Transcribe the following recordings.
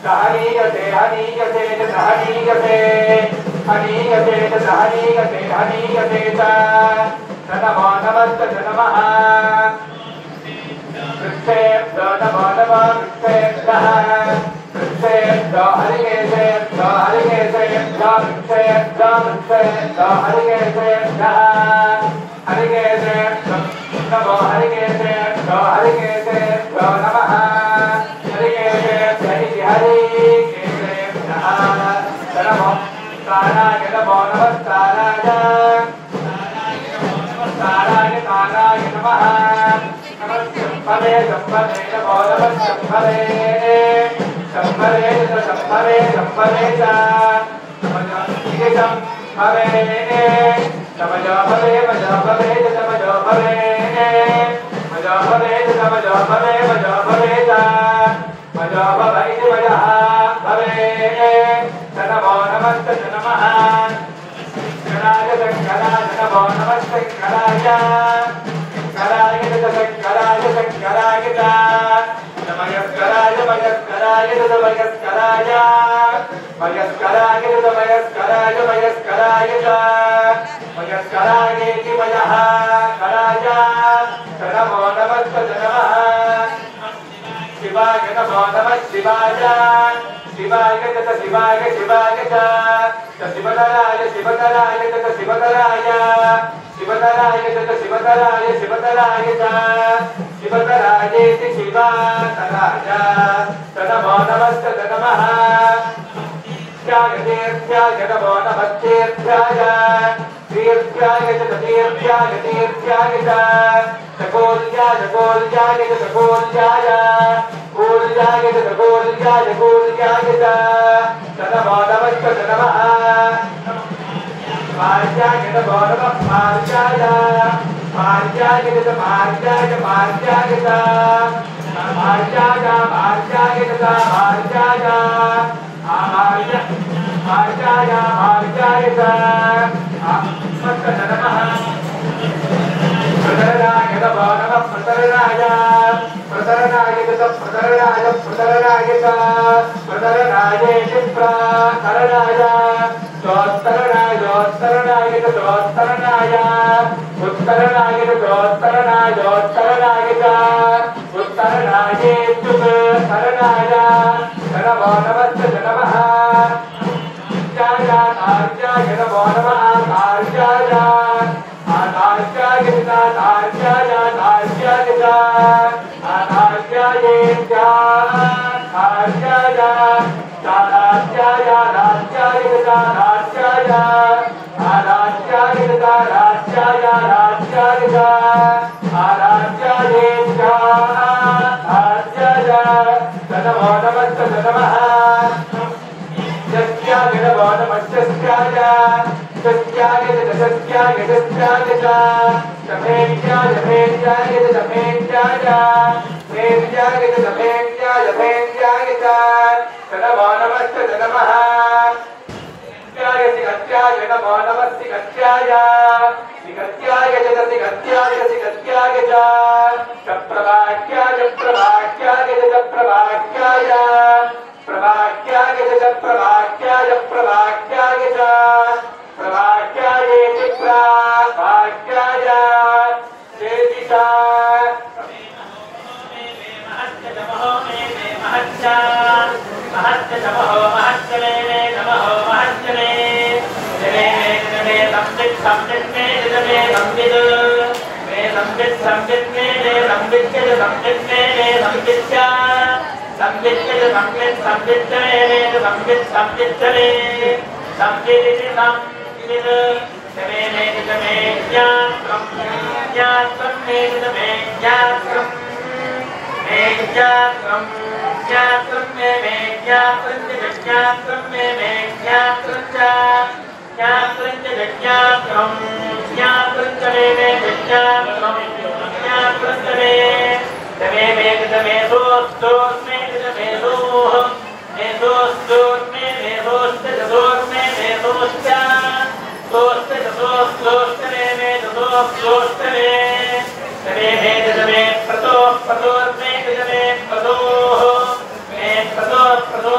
सहनीयते हनीयते सहनीयते हनीयते सहनीयते हनीयते नमो नमस्ते नमः कृष्णेभ्यो नमो नमः कृष्णेभ्यः कृष्णेभ्यो हरिकेशेभ्यो हरिकेशेभ्यो कृष्णेभ्यो कृष्णेभ्यो हरिकेशेभ्यः हरिकेशेभ्यो नमो हरिकेशेभ्यो हरिकेशेभ्यो नमः हरिकेशेभ्यो हरिकेशेभ्यः नमो ताराय नमो नमः ताराय ताराय ताराय नमः शंभरे शंभरे नमो नमः शंभरे शंभरे शंभरे शंभरे शंभरे समजो भवे मजो भवे समजो भवे मजो भवे समजो भवे मजो भवे मजो भवे मजः भवे नमो नमस्ते नमः शंकराय शंकराय नमो नमस्ते शंकराय शंकराय शंकराय शंकराय नमस्काराय मयस्कराय नमस्काराय मयस्कराय नमस्काराय मयस्कराय मयस्कराय मयः कराय नमो नमस्ते नमः शिवाय नमो नमः शिवाय शिवाय शिवाय शिवाय शिवतराय शिवतराय शिवतराय शिवतराय शिवतराय शिवतराय शिवतराय शिवतराय नमो नमस्ते नमः तीर्थ्याय नमो नमः तीर्थ्याय तीर्थ्याय तीर्थ्याय तीर्थ्याय गोल्याय गोल्याय गोल्याय गोल्याय गोल्याय गोल्याय नमो नमस्ते नमः भार्याय नमो नमः भार्याय भार्याय भार्याय भार्याय भार्याय भार्याय भार्याय भार्याय भार्याय नमः प्रतरणाय नमो नमः प्रतरणाय प्रतरणाय प्रतरणाय प्रतरणाय प्रतरणाय प्रतरणाय जोत्तरणाय जोत्तरणाय जोत्तरणाय उत्तरणाय जोत्तरणाय जोत्तरणाय उत्तरणाय उत्तरणाय नमो नमस्ते नमः कार्याय नमो नमः कार्याय आधार्याय आधार्याय आधार्याय आधार्याय आधार्याय आधार्याय आधार्याय आधार्याय आधार्याय आधार्याय आधार्याय आधार्याय नमो नमस्ते नमः यस्याय नमो नमः यस्याय यस्याय यस्याय यस्याय तमेत्याय तमेत्याय तमेत्याय तमेत्याय तमेत्याय तमेत्याय नमो नमस्ते नमः सिकत्याय सिकत्याय नमो नमः सिकत्याय सिकत्याय सिकत्याय सिकत्याय प्रभाक्याय प्रभाक्याय प्रभाक्याय प्रभाक्याय प्रभाक्याय प्रभाक्याय प्रभाक्याय प्रभाक्याय देविका महत्य नमो मे महत्य महत्य नमो महत्य मे नमो महत्य मे संबित संबित मे संबित मे संबित संबित मे संबित संबित मे संबित संबित संबित संबित मे संबित संबित मे संबित संबित मे मे ज्ञात्रम ज्ञात्रम मे ज्ञात्रम मे ज्ञात्रम ज्ञात्रम मे ज्ञात्रम ज्ञात्रम मे ज्ञात्रम ज्ञात्रम ज्ञात्रम ज्ञात्रम मे ज्ञात्रम ज्ञात्रम मे तमे मे दोस्त मे दोह मे दोस्त मे दोस्त दोस्त मे दोस्त दोस्त दोस्त मे दोस्त मे तमे प्रतो प्रतो मे प्रतो मे प्रतो प्रतो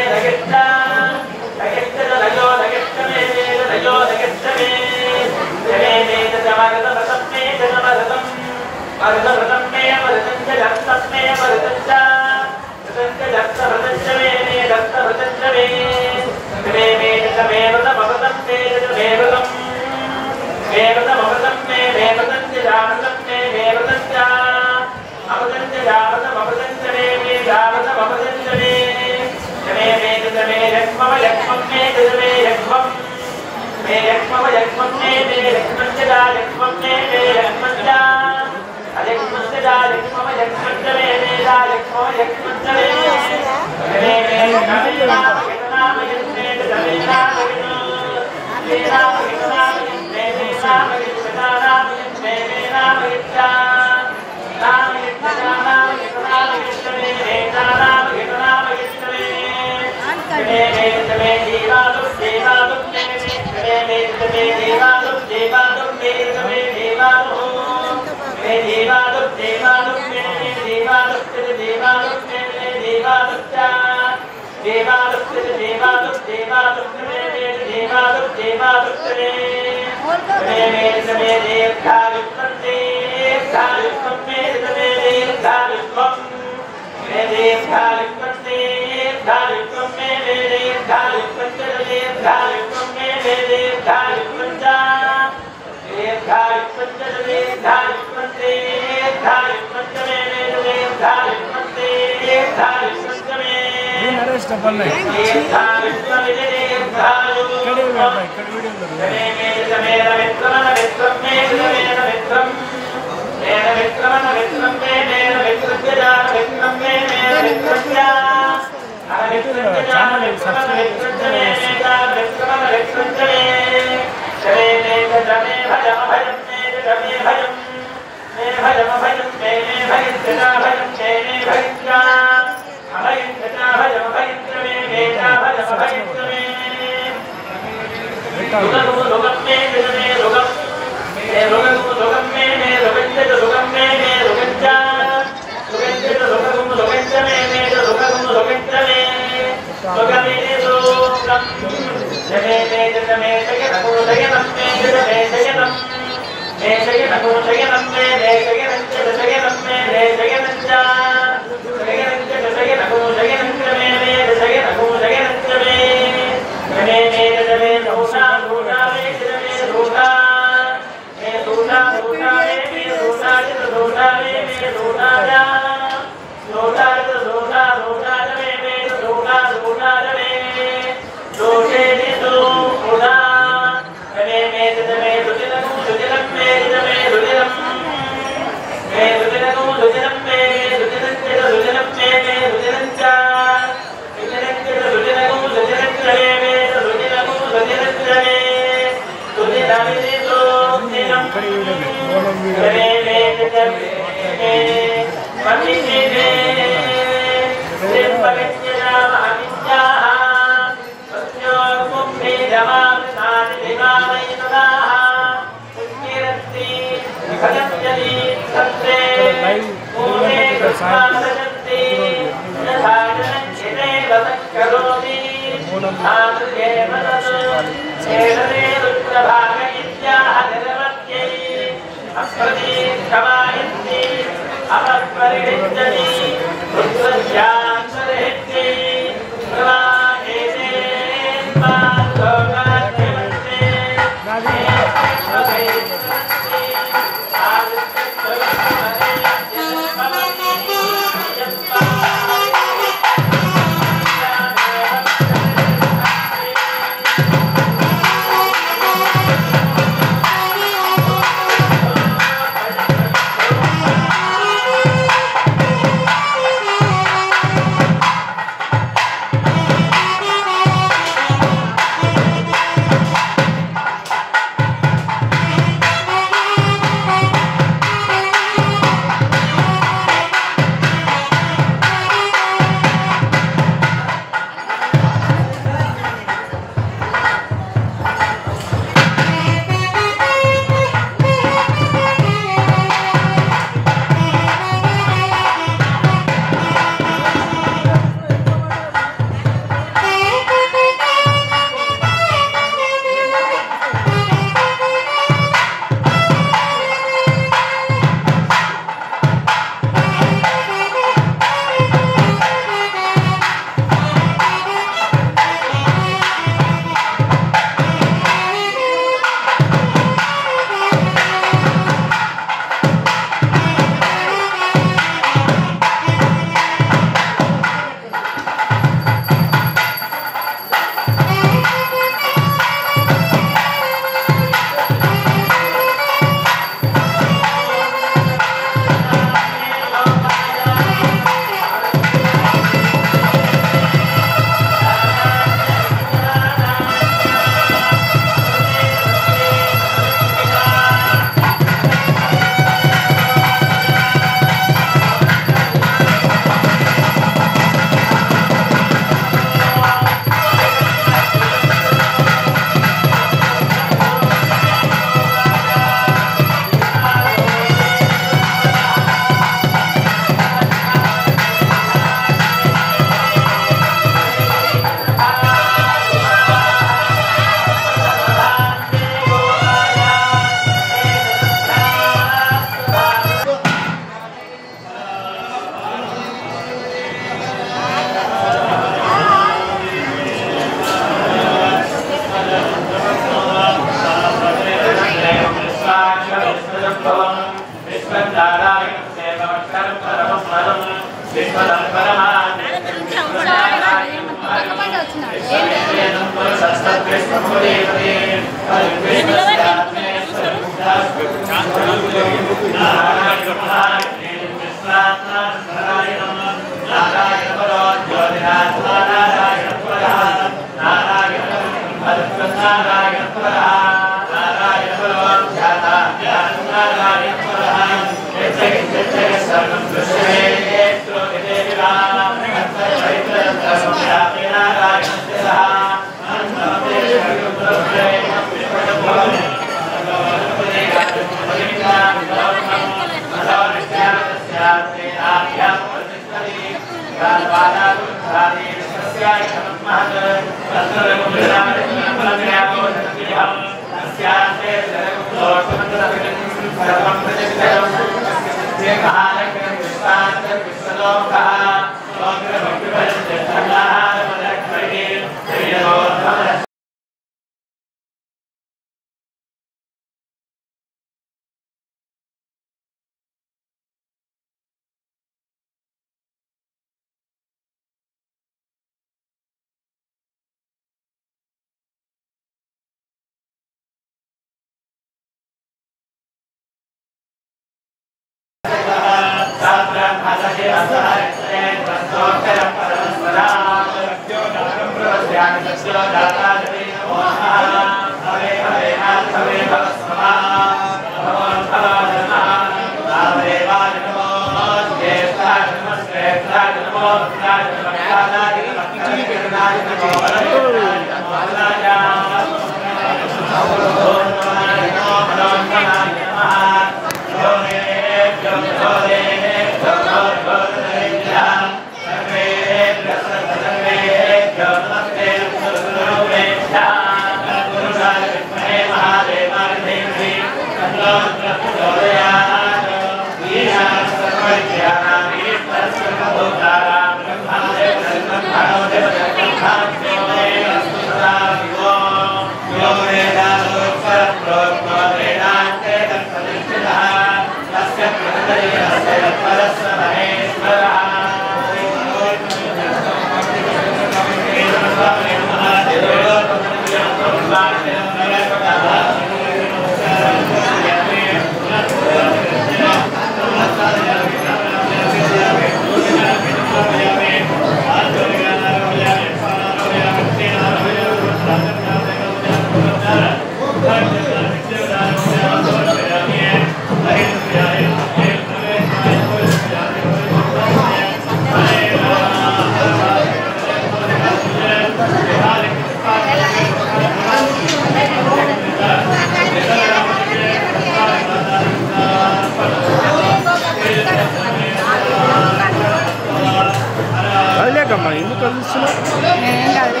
ఎందుకు కలుస్తున్నావు?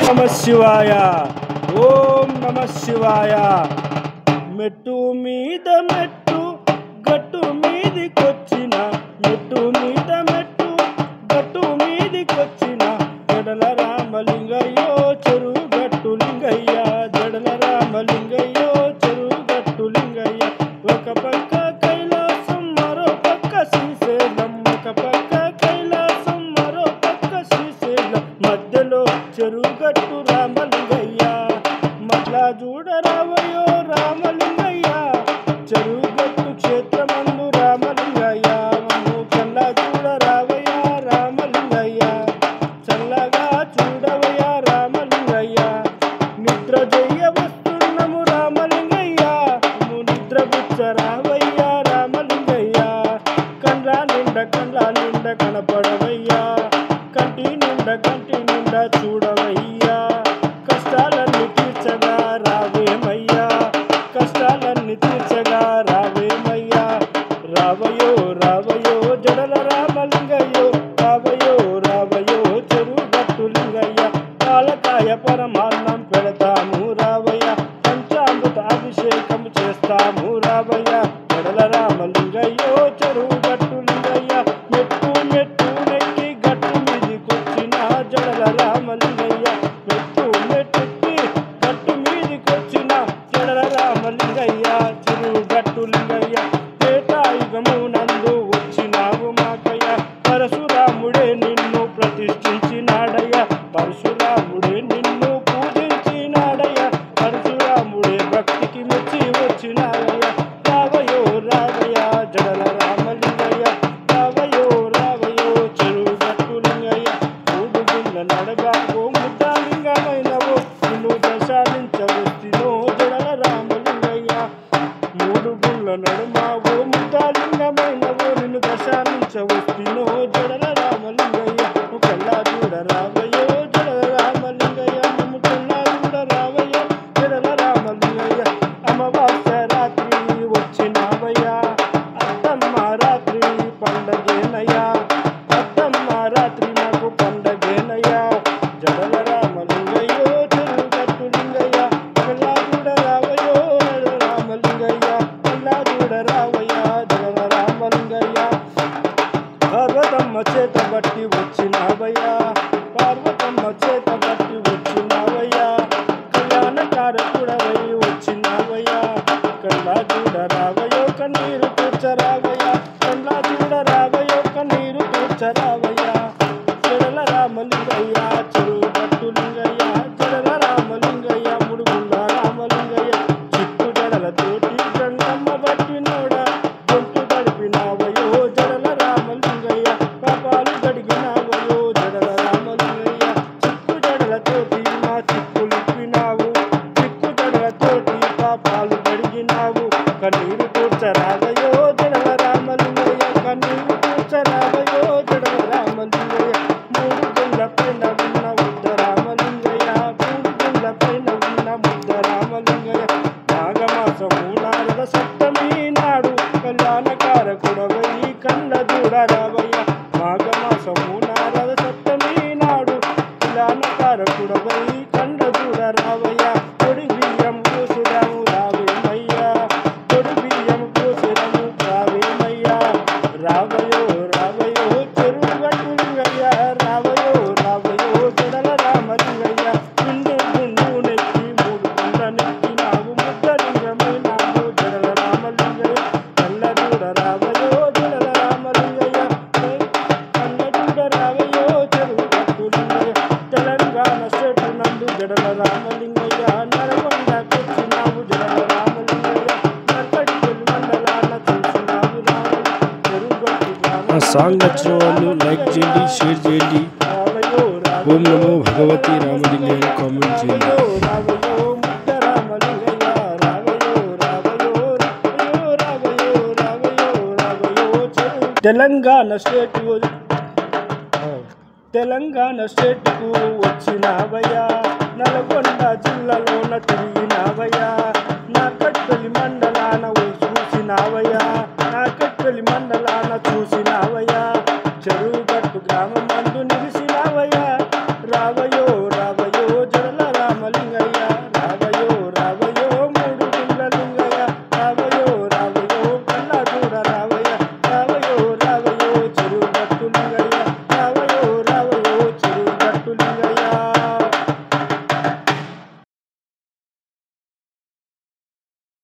నమ శివాయ. ఓం నమ శివాయ. మెట్టు మీద మెట్టు గట్టు మీదికొచ్చిన, మెట్టు మీద మెట్టు గట్టు మీదికొచ్చిన, జడల రామలింగయ్యో చెరువు గట్టు లింగయ్య, జడల రామలింగయ్యో చెరువు గట్టు లింగయ్య. ఒక పక్క కైలాసం మరో పక్క శ్రీశైలం, ఒక పక్క కైలాసం మరో పక్క శ్రీశైలం, మధ్యలో చెరువు గట్టు రామలింగయ్య. మట్లా చూడరావయ్యో రామలింగయ్య, చెరువు గట్టు క్షేత్రమందు రామలింగయ్య. మమ్ము కల్లా చూడరావయ్య రామలింగయ్య, చల్లగా చూడవయ్య రామలింగయ్య. నిద్ర చెయ్య వస్తున్నాము రామలింగయ్య, నిద్ర బుచ్చరావయ్య రామలింగయ్య. కండ్ల నిండ కనపడవయ్య పరశురాముడే నిన్ను ప్రతిష్ఠించినాడయ్యా, పరశురాముడే నిన్ను పూజించినాడయ్యా, పరశురాముడే భక్తికి మెచ్చి వచ్చినాడయ్యా. రావయో రావయ్య జడల రామలింగయ్య, రావయో రావయో చెరువు గట్టు లింగయ్య, మూడుగుళ్ళ నడగా ఓ ముద్దాలింగమైనవో నిన్ను దర్శించవచ్చినో జడల రామలింగయ్య. మూడుగుళ్ళ నడుమ ఓ ముద్దాలింగమైనవో నిన్ను దర్శించవచ్చినో జడల రామలింగయ్య. కల్లా చూడ రావయో జడల రామలింగయ్య, నువ్వు కల్లా చూడ రావయ్యో జడల రామలింగయ్య. అమావాస్య రాత్రి వచ్చినావయ్యా, అత్తమ్మ రాత్రి పండగేనయ్యా, అత్తమ్మ రాత్రి నాకు పండగేనయ్యా. జడల రామలింగయ్యో చెరువు గట్టు లింగయ్య, కల్లా చూడ రావయ్యో జడల రామలింగయ్య, కల్లా చూడ రావయ్యా జడల రామలింగయ్య. పార్వతమ్మ చేత బట్టి వచ్చినావయ్యా, పార్వతమ్మ చేత బట్టి వచ్చినావయ్యా, కళ్యాణకారకుడవై వచ్చినావయ్యా. కల్లా చూడ రావయో కన్నీరు కూర్చరావయ్యా, కల్లా చూడ రావయో కన్నీరు కూర్చరావయ్యా. జడల రామలింగయ్య చెరువు గట్టు లింగయ్య, జడల రామలింగయ్య ముడుగుళ్ళ రామలింగయ్య. చిక్కు జడలతోటి గంగమ్మ బట్టినోడా గొంతు గడిపినావయో జడల రామలింగయ్య, పాపాలు గడిగినావయో జడల రామలింగయ్య. చిక్కు జడలతోటి మా చిక్కులిప్పినావు, చిక్కు జడలతోటి పాపాలు గడిగినావు. కన్నీరు కూర్చరావయో జడల రామలింగయ్య, కన్నీరు కూర్చరావయో జడల రామలింగయ్య. మూడు గుళ్ళ పైన ఉన్న ముద్ద రామలింగయ్య, మూడు గుళ్ళ పైన ఉన్న ముద్ద రామలింగయ్య. మాఘమాసము నారద సప్తమి నాడు కళ్యాణకారకుడవై కళ్ళ చూడ రావయ్య, మాఘమాసము నారద సప్తమి నాడు కళ్యాణకారకుడవై కళ్ళ చూడ రావయ్య. పొడి బియ్యం కోసిరము రావేమయ్యా, పొడి బియ్యం కోసిరము రావేమయ్యా. రావయో రావయో చెరువు గట్టు లింగయ్య, రావయో రావయో జడల రామలింగయ్య. నిండు గుండు నెత్తి మూడు గుండ నెత్తినావు, ముద్దలింగమైనావు జడల రామలింగయ్య. కళ్ళ చూడ రావయో జడల రామలింగయ్య, కళ్ళ చూడ రావయో చెరువు గట్టు లింగయ్య. తెలంగాణ స్టేట్ నందు జడల రామలింగయ్య, నరకొండకొచ్చినావు జడల రామలింగయ్య, నర్కడిపల్లి మండలాన చూసినావు రామలింగ. చెరువు గట్టు ఆ సాంగ్ నచ్చిన వాళ్ళు లైక్ చేయండి, షేర్ చేయండి. రావయో ఓం నమో భగవతి రామలింగాయ అని కామెంట్ చేయండి. రావయో ముద్ద రామలింగయ్య, రావయో రావయో రావయో రావయో రావయో రావయో చెరువు. తెలంగాణ స్టేట్కు వచ్చినావయ్యా, నల్గొండ జిల్లాలోన తిరిగినావయ్యా, నార్కట్పల్లి మండలం